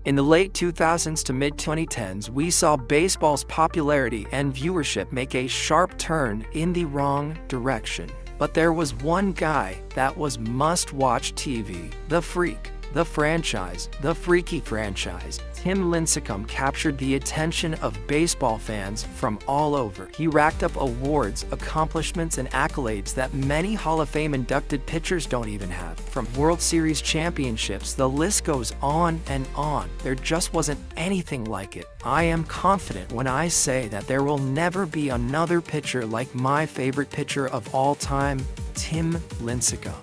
In the late 2000s to mid-2010s, we saw baseball's popularity and viewership make a sharp turn in the wrong direction. But there was one guy that was must-watch TV. The Freak, the franchise, the Freaky franchise. Tim Lincecum captured the attention of baseball fans from all over. He racked up awards, accomplishments, and accolades that many Hall of Fame inducted pitchers don't even have. From World Series championships, the list goes on and on. There just wasn't anything like it. I am confident when I say that there will never be another pitcher like my favorite pitcher of all time, Tim Lincecum.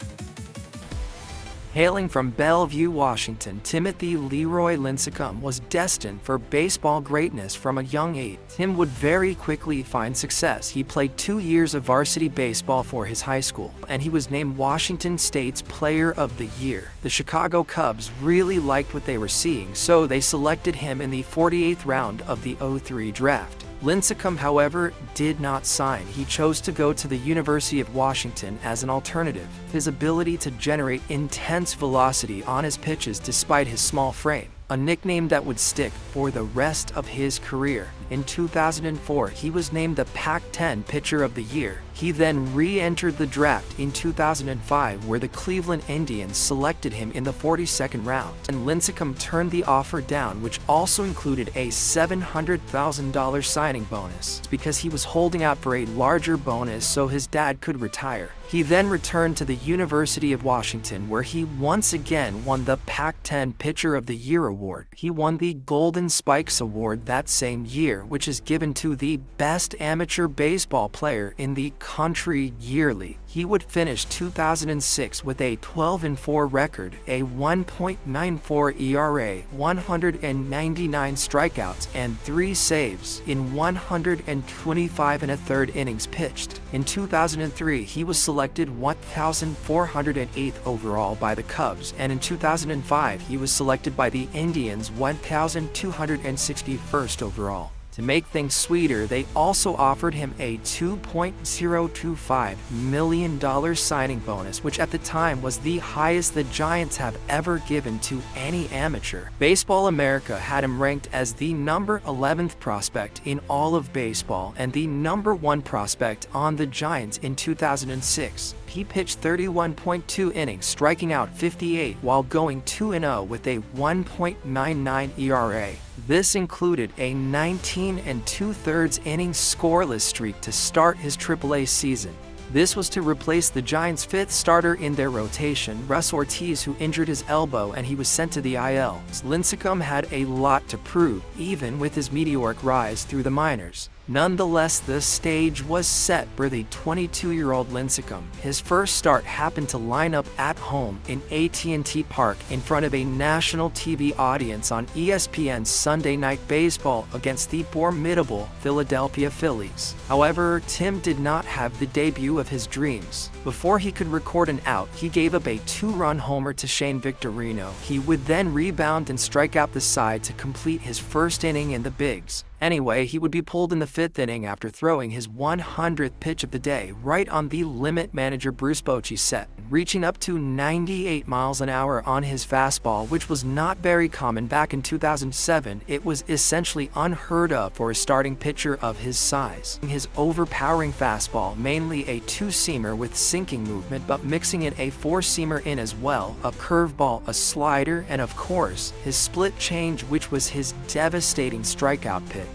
Hailing from Bellevue, Washington, Timothy Leroy Lincecum was destined for baseball greatness from a young age. Tim would very quickly find success. He played 2 years of varsity baseball for his high school, and he was named Washington State's Player of the Year. The Chicago Cubs really liked what they were seeing, so they selected him in the 48th round of the '03 draft. Lincecum, however, did not sign. He chose to go to the University of Washington as an alternative. His ability to generate intense velocity on his pitches despite his small frame, a nickname that would stick for the rest of his career. In 2004, he was named the Pac-10 Pitcher of the Year. He then re-entered the draft in 2005, where the Cleveland Indians selected him in the 42nd round. And Lincecum turned the offer down, which also included a $700,000 signing bonus, because he was holding out for a larger bonus so his dad could retire. He then returned to the University of Washington, where he once again won the Pac-10 Pitcher of the Year award. He won the Golden Spikes Award that same year, which is given to the best amateur baseball player in the country yearly. He would finish 2006 with a 12-4 record, a 1.94 ERA, 199 strikeouts, and 3 saves in 125 1/3 innings pitched. In 2003, he was selected 1,408th overall by the Cubs, and in 2005, he was selected by the Indians 1,261st overall. To make things sweeter, they also offered him a $2.025 million signing bonus, which at the time was the highest the Giants have ever given to any amateur. Baseball America had him ranked as the number 11th prospect in all of baseball and the number 1 prospect on the Giants in 2006. He pitched 31.2 innings, striking out 58 while going 2-0 with a 1.99 ERA. This included a 19 2/3 innings scoreless streak to start his AAA season. This was to replace the Giants' 5th starter in their rotation, Russ Ortiz, who injured his elbow and he was sent to the IL. Lincecum had a lot to prove, even with his meteoric rise through the minors. Nonetheless, the stage was set for the 22-year-old Lincecum. His first start happened to line up at home in AT&T Park in front of a national TV audience on ESPN's Sunday Night Baseball against the formidable Philadelphia Phillies. However, Tim did not have the debut of his dreams. Before he could record an out, he gave up a 2-run homer to Shane Victorino. He would then rebound and strike out the side to complete his first inning in the bigs. Anyway, he would be pulled in the 5th inning after throwing his 100th pitch of the day right on the limit manager Bruce Bochy's set, reaching up to 98 miles an hour on his fastball, which was not very common back in 2007. It was essentially unheard of for a starting pitcher of his size. His overpowering fastball, mainly a 2-seamer with sinking movement, but mixing in a 4-seamer in as well, a curveball, a slider, and of course, his split change, which was his devastating strikeout pitch.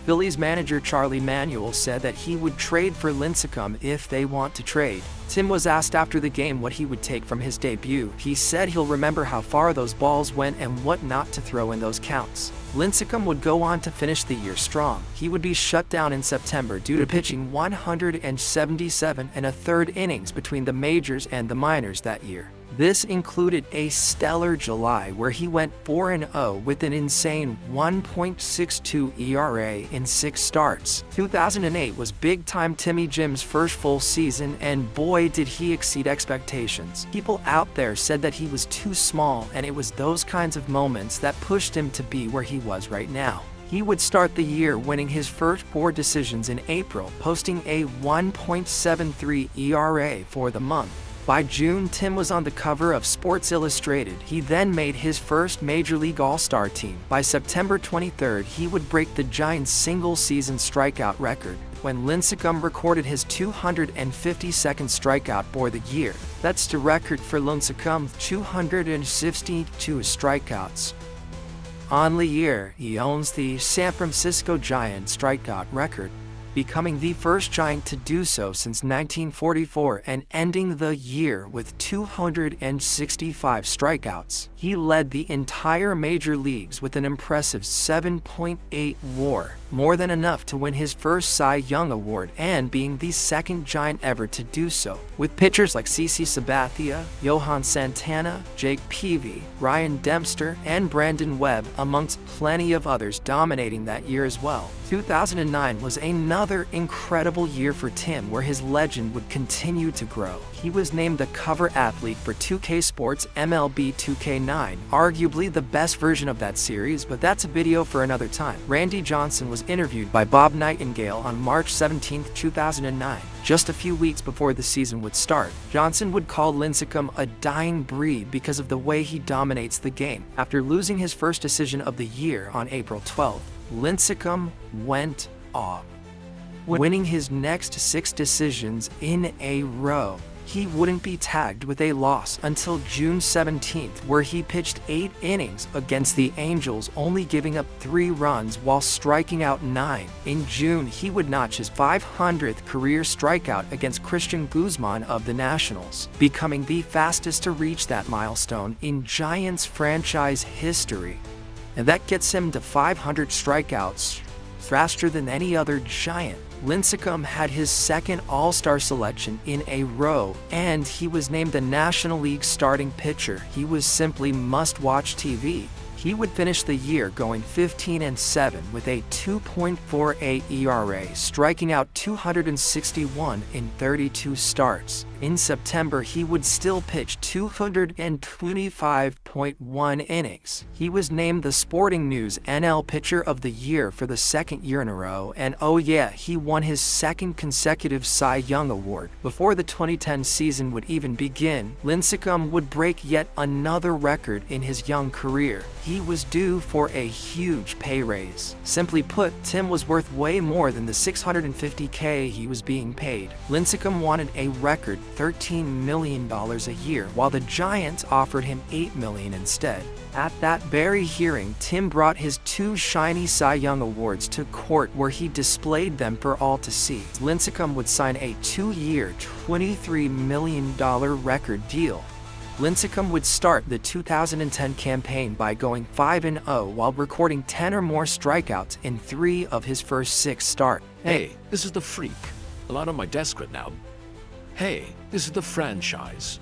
Phillies manager Charlie Manuel said that he would trade for Lincecum if they want to trade. Tim was asked after the game what he would take from his debut. He said he'll remember how far those balls went and what not to throw in those counts. Lincecum would go on to finish the year strong. He would be shut down in September due to pitching 177 1/3 innings between the majors and the minors that year. This included a stellar July where he went 4-0 with an insane 1.62 ERA in 6 starts. 2008 was big-time Timmy Jim's first full season, and boy did he exceed expectations. People out there said that he was too small, and it was those kinds of moments that pushed him to be where he was right now. He would start the year winning his first 4 decisions in April, posting a 1.73 ERA for the month. By June, Tim was on the cover of Sports Illustrated. He then made his first Major League All-Star team. By September 23rd, he would break the Giants' single-season strikeout record when Lincecum recorded his 252nd strikeout for the year. That's the record for Lincecum, 262 strikeouts. On the year, he owns the San Francisco Giants strikeout record, becoming the first Giant to do so since 1944 and ending the year with 265 strikeouts. He led the entire major leagues with an impressive 7.8 WAR, more than enough to win his first Cy Young Award and being the second Giant ever to do so, with pitchers like CC Sabathia, Johan Santana, Jake Peavy, Ryan Dempster, and Brandon Webb, amongst plenty of others dominating that year as well. 2009 was another incredible year for Tim, where his legend would continue to grow. He was named the cover athlete for 2K Sports MLB 2K9, arguably the best version of that series, but that's a video for another time. Randy Johnson was interviewed by Bob Nightingale on March 17, 2009. Just a few weeks before the season would start, Johnson would call Lincecum a dying breed because of the way he dominates the game. After losing his first decision of the year on April 12th, Lincecum went off, winning his next 6 decisions in a row. He wouldn't be tagged with a loss until June 17th, where he pitched 8 innings against the Angels, only giving up 3 runs while striking out 9. In June, he would notch his 500th career strikeout against Christian Guzman of the Nationals, becoming the fastest to reach that milestone in Giants franchise history. And that gets him to 500 strikeouts, faster than any other Giant. Lincecum had his second All-Star selection in a row, and he was named the National League starting pitcher. He was simply must-watch TV. He would finish the year going 15-7 with a 2.48 ERA, striking out 261 in 32 starts. In September, he would still pitch 225.1 innings. He was named the Sporting News NL Pitcher of the Year for the second year in a row, and oh yeah, he won his second consecutive Cy Young Award. Before the 2010 season would even begin, Lincecum would break yet another record in his young career. He was due for a huge pay raise. Simply put, Tim was worth way more than the $650K he was being paid. Lincecum wanted a record $13 million a year, while the Giants offered him $8 million instead. At that very hearing, Tim brought his 2 shiny Cy Young Awards to court, where he displayed them for all to see. Lincecum would sign a 2-year, $23 million record deal. Lincecum would start the 2010 campaign by going 5-0 while recording 10 or more strikeouts in 3 of his first 6 starts. Hey, this is the Freak. A lot on my desk right now. Hey, this is the franchise.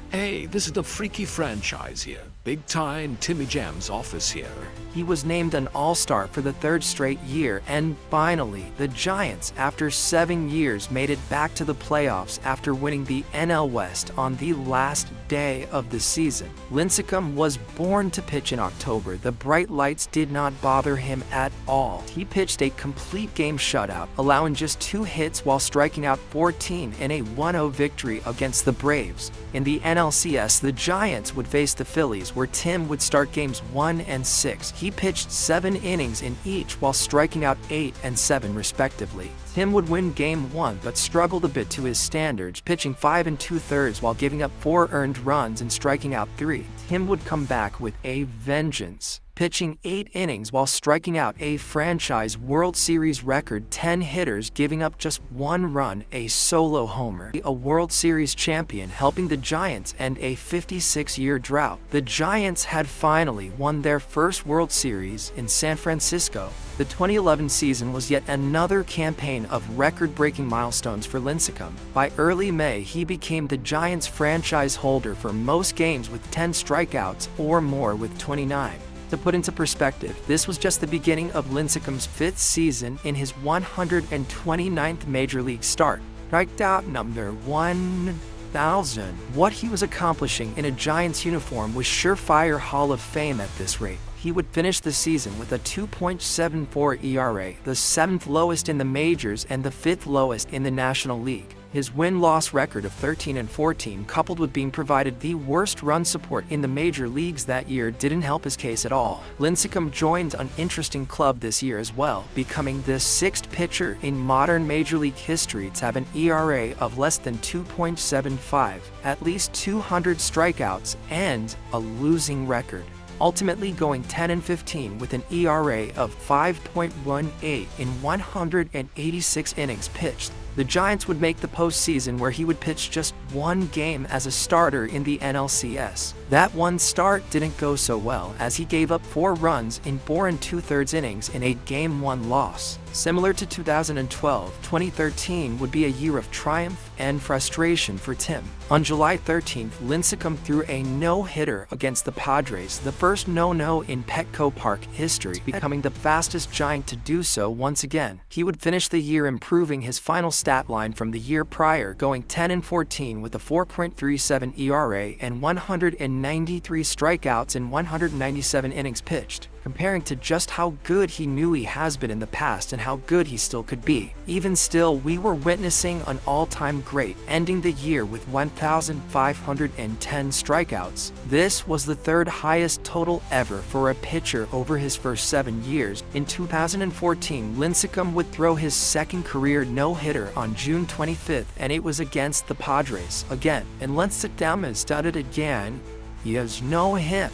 Hey, this is the freaky franchise here. Big time Timmy Jam's office here. He was named an All-Star for the 3rd straight year, and finally, the Giants, after 7 years, made it back to the playoffs after winning the NL West on the last day of the season. Lincecum was born to pitch in October. The bright lights did not bother him at all. He pitched a complete game shutout, allowing just 2 hits while striking out 14 in a 1-0 victory against the Braves. In the NLCS, the Giants would face the Phillies, where Tim would start games 1 and 6. He pitched 7 innings in each while striking out 8 and 7 respectively. Tim would win game 1 but struggled a bit to his standards, pitching 5 2/3 while giving up 4 earned runs and striking out 3. Tim would come back with a vengeance, pitching 8 innings while striking out a franchise World Series record 10 hitters, giving up just 1 run, a solo homer. A World Series champion, helping the Giants end a 56-year drought. The Giants had finally won their first World Series in San Francisco. The 2011 season was yet another campaign of record-breaking milestones for Lincecum. By early May, he became the Giants franchise holder for most games with 10 strikeouts or more with 29. To put into perspective, this was just the beginning of Lincecum's 5th season in his 129th Major League start. Strikeout number 1,000. What he was accomplishing in a Giants uniform was surefire Hall of Fame at this rate. He would finish the season with a 2.74 ERA, the 7th lowest in the majors and the 5th lowest in the National League. His win-loss record of 13-14, coupled with being provided the worst run support in the major leagues that year, didn't help his case at all. Lincecum joined an interesting club this year as well, becoming the sixth pitcher in modern major league history to have an ERA of less than 2.75, at least 200 strikeouts, and a losing record, ultimately going 10-15 with an ERA of 5.18 in 186 innings pitched. The Giants would make the postseason, where he would pitch just one game as a starter in the NLCS. That one start didn't go so well, as he gave up 4 runs in 4 2/3 innings in a Game 1 loss. Similar to 2012, 2013 would be a year of triumph and frustration for Tim. On July 13th, Lincecum threw a no-hitter against the Padres, the first no-no in Petco Park history, becoming the fastest Giant to do so once again. He would finish the year improving his final stat line from the year prior, going 10-14 with a 4.37 ERA and 193 strikeouts in 197 innings pitched, comparing to just how good he knew he has been in the past and how good he still could be. Even still, we were witnessing an all-time great, ending the year with 1,510 strikeouts. This was the third highest total ever for a pitcher over his first 7 years. In 2014, Lincecum would throw his second career no-hitter on June 25th, and it was against the Padres again. And Lincecum has done it again. He has no hit.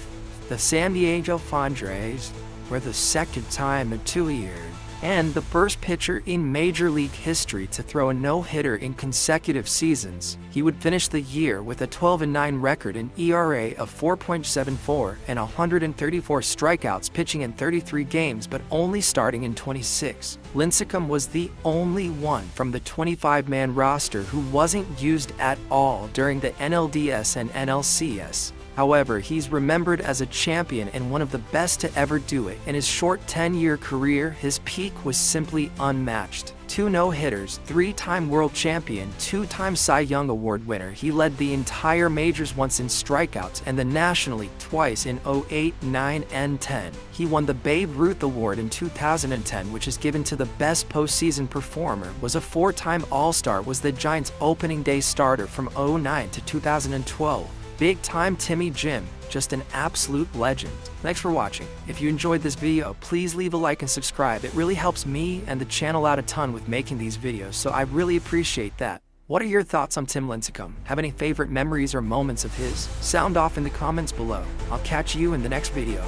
The San Diego Padres were the second time in 2 years, and the first pitcher in Major League history to throw a no-hitter in consecutive seasons. He would finish the year with a 12-9 record, an ERA of 4.74, and 134 strikeouts, pitching in 33 games but only starting in 26. Lincecum was the only one from the 25-man roster who wasn't used at all during the NLDS and NLCS. However, he's remembered as a champion and one of the best to ever do it. In his short 10-year career, his peak was simply unmatched. 2 no-hitters, 3-time world champion, 2-time Cy Young Award winner. He led the entire majors once in strikeouts and the National League twice in 08, 9, and 10. He won the Babe Ruth Award in 2010, which is given to the best postseason performer, was a 4-time All-Star, was the Giants' opening day starter from 09 to 2012. Big time Timmy Jim, just an absolute legend. Thanks for watching. If you enjoyed this video, please leave a like and subscribe. It really helps me and the channel out a ton with making these videos, so I really appreciate that. What are your thoughts on Tim Lincecum? Have any favorite memories or moments of his? Sound off in the comments below. I'll catch you in the next video.